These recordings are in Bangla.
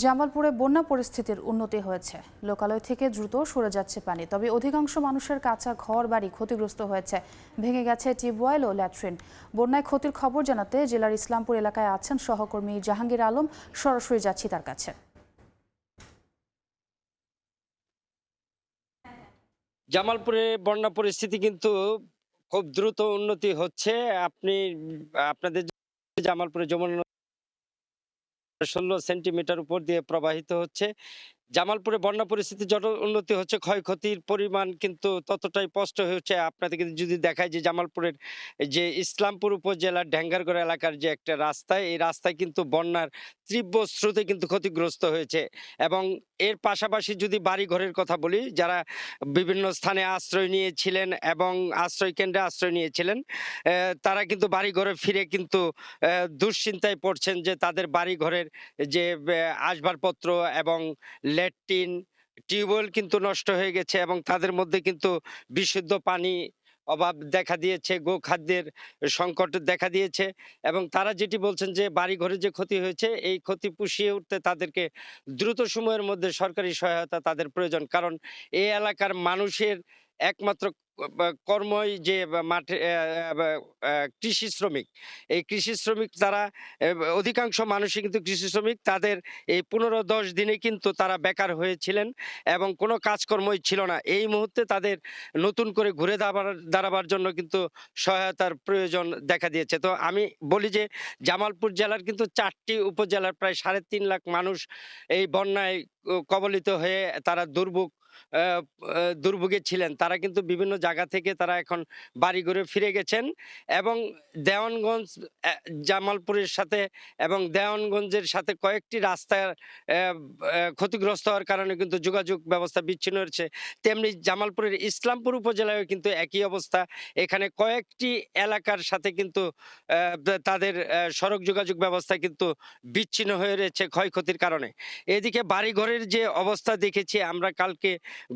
জামালপুরে বন্যা পরিস্থিতির উন্নতি হয়েছে। লোকালয় থেকে দ্রুত সরে যাচ্ছে পানি, তবে অধিকাংশ মানুষের কাঁচা ঘর বাড়ি ক্ষতিগ্রস্ত হয়েছে। ভেঙে গেছে টিউবওয়েল ও ল্যাট্রিন। বন্যায় ক্ষতির খবর জানাতে জেলার ইসলামপুর এলাকায় আছেন সহকর্মী জাহাঙ্গীর আলম। সরাসরি যাচ্ছি তার কাছে। জামালপুরে বন্যা পরিস্থিতি কিন্তু খুব দ্রুত উন্নতি হচ্ছে। আপনাদের জামালপুরে যমুনা নদী 16 সেন্টিমিটার উপর দিয়ে প্রবাহিত হচ্ছে। জামালপুরে বন্যা পরিস্থিতি যত উন্নতি হচ্ছে, ক্ষয়ক্ষতির পরিমাণ কিন্তু ততটাই স্পষ্ট হয়ে হচ্ছে। আপনাদেরকে যদি দেখায় যে জামালপুরের যে ইসলামপুর উপজেলার ঢেঙ্গারগড় এলাকার যে একটা রাস্তায়, এই রাস্তায় কিন্তু বন্যার তীব্র স্রোতে কিন্তু ক্ষতিগ্রস্ত হয়েছে। এবং এর পাশাপাশি যদি বাড়ি ঘরের কথা বলি, যারা বিভিন্ন স্থানে আশ্রয় নিয়েছিলেন এবং আশ্রয় কেন্দ্রে আশ্রয় নিয়েছিলেন, তারা কিন্তু বাড়ি ঘরে ফিরে কিন্তু দুশ্চিন্তায় পড়ছেন যে তাদের বাড়ি ঘরের যে আসবাবপত্র এবং ল্যাট্রিন, টিউবওয়েল কিন্তু নষ্ট হয়ে গেছে এবং তাদের মধ্যে কিন্তু বিশুদ্ধ পানি অভাব দেখা দিয়েছে, গোখাদ্যের সংকট দেখা দিয়েছে। এবং তারা যেটি বলছেন যে বাড়িঘরে যে ক্ষতি হয়েছে, এই ক্ষতি পুষিয়ে উঠতে তাদেরকে দ্রুত সময়ের মধ্যে সরকারি সহায়তা তাদের প্রয়োজন। কারণ এই এলাকার মানুষের একমাত্র কর্মই যে মাঠে কৃষি শ্রমিক। এই কৃষি শ্রমিক তারা অধিকাংশ মানুষই কিন্তু কৃষি শ্রমিক। তাদের এই ১৫-১০ দিনে কিন্তু তারা বেকার হয়েছিলেন এবং কোনো কাজকর্মই ছিল না। এই মুহূর্তে তাদের নতুন করে ঘুরে দাঁড়াবার জন্য কিন্তু সহায়তার প্রয়োজন দেখা দিয়েছে। তো আমি বলি যে জামালপুর জেলার কিন্তু ৪টি উপজেলার প্রায় ৩.৫ লাখ মানুষ এই বন্যায় কবলিত হয়ে তারা আ দুর্ভোগে ছিলেন। তারা কিন্তু বিভিন্ন জায়গা থেকে তারা এখন বাড়িঘরে ফিরে গেছেন এবং দেওয়ানগঞ্জ, জামালপুরের সাথে এবং দেওয়ানগঞ্জের সাথে কয়েকটি রাস্তার ক্ষতিগ্রস্ত হওয়ার কারণে কিন্তু যোগাযোগ ব্যবস্থা বিচ্ছিন্ন হয়েছে। তেমনি জামালপুরের ইসলামপুর উপজেলায়ও কিন্তু একই অবস্থা। এখানে কয়েকটি এলাকার সাথে কিন্তু তাদের সড়ক যোগাযোগ ব্যবস্থা কিন্তু বিচ্ছিন্ন হয়ে রয়েছে ক্ষয়ক্ষতির কারণে। এদিকে বাড়িঘরের যে অবস্থা দেখেছি আমরা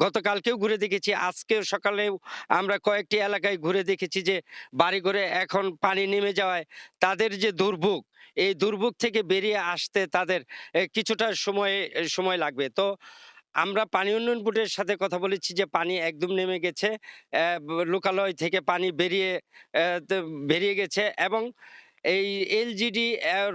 গতকালকেও ঘুরে দেখেছি, আজকেও সকালেও আমরা কয়েকটি এলাকায় ঘুরে দেখেছি যে বাড়িঘরে এখন পানি নেমে যাওয়ায় তাদের যে দুর্ভোগ, এই দুর্ভোগ থেকে বেরিয়ে আসতে তাদের কিছুটা সময় লাগবে। তো আমরা পানি উন্নয়ন বোর্ডের সাথে কথা বলেছি যে পানি একদম নেমে গেছে। লোকালয় থেকে পানি বেরিয়ে গেছে এবং এই এলজিডি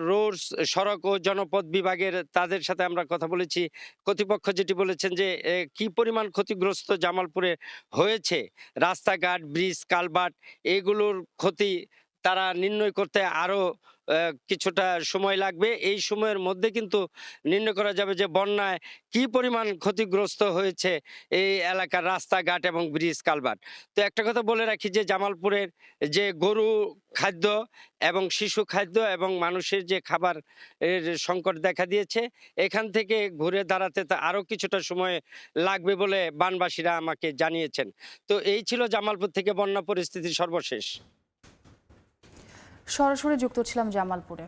রোডস, সড়ক ও জনপথ বিভাগের তাদের সাথে আমরা কথা বলেছি। কর্তৃপক্ষ যেটি বলেছেন যে কি পরিমাণ ক্ষতিগ্রস্ত জামালপুরে হয়েছে, রাস্তাঘাট, ব্রিজ, কালভার্ট, এগুলোর ক্ষতি তারা নির্ণয় করতে আরো কিছুটা সময় লাগবে। এই সময়ের মধ্যে কিন্তু নির্ণয় করা যাবে যে বন্যায় কি পরিমাণ ক্ষতিগ্রস্ত হয়েছে এই এলাকার রাস্তাঘাট এবং ব্রিজ, কালভার্ট। তো একটা কথা বলে রাখি যে জামালপুরের যে গরু খাদ্য এবং শিশু খাদ্য এবং মানুষের যে খাবার এর সংকট দেখা দিয়েছে, এখান থেকে ঘুরে দাঁড়াতে তা আরো কিছুটা সময় লাগবে বলে বানবাসীরা আমাকে জানিয়েছেন। তো এই ছিল জামালপুর থেকে বন্যা পরিস্থিতির সর্বশেষ। সরাসরি যুক্ত ছিলাম জামালপুরে।